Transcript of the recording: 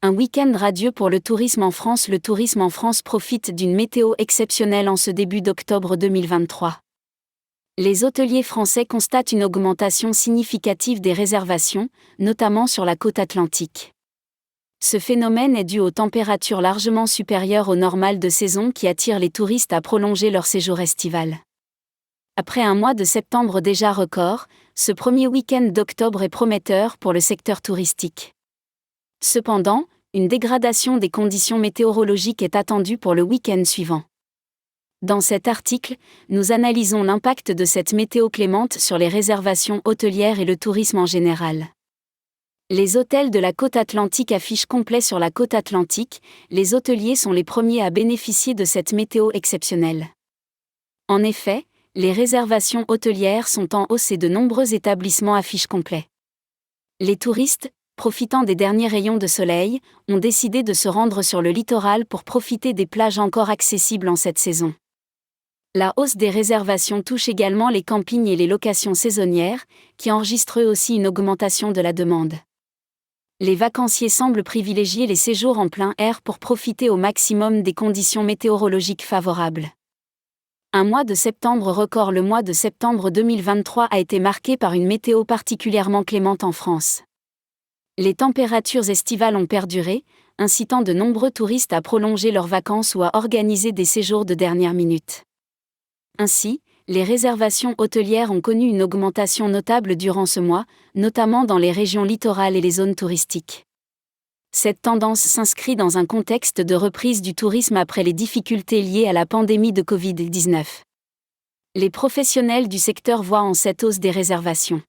Un week-end radieux pour le tourisme en France. Le tourisme en France profite d'une météo exceptionnelle en ce début d'octobre 2023. Les hôteliers français constatent une augmentation significative des réservations, notamment sur la côte atlantique. Ce phénomène est dû aux températures largement supérieures au normal de saison qui attirent les touristes à prolonger leur séjour estival. Après un mois de septembre déjà record, ce premier week-end d'octobre est prometteur pour le secteur touristique. Cependant, une dégradation des conditions météorologiques est attendue pour le week-end suivant. Dans cet article, nous analysons l'impact de cette météo clémente sur les réservations hôtelières et le tourisme en général. Les hôtels de la côte atlantique affichent complet sur la côte atlantique, les hôteliers sont les premiers à bénéficier de cette météo exceptionnelle. En effet, les réservations hôtelières sont en hausse et de nombreux établissements affichent complet. Les touristes, profitant des derniers rayons de soleil, ont décidé de se rendre sur le littoral pour profiter des plages encore accessibles en cette saison. La hausse des réservations touche également les campings et les locations saisonnières, qui enregistrent eux aussi une augmentation de la demande. Les vacanciers semblent privilégier les séjours en plein air pour profiter au maximum des conditions météorologiques favorables. Un mois de septembre record. Le mois de septembre 2023 a été marqué par une météo particulièrement clémente en France. Les températures estivales ont perduré, incitant de nombreux touristes à prolonger leurs vacances ou à organiser des séjours de dernière minute. Ainsi, les réservations hôtelières ont connu une augmentation notable durant ce mois, notamment dans les régions littorales et les zones touristiques. Cette tendance s'inscrit dans un contexte de reprise du tourisme après les difficultés liées à la pandémie de Covid-19. Les professionnels du secteur voient en cette hausse des réservations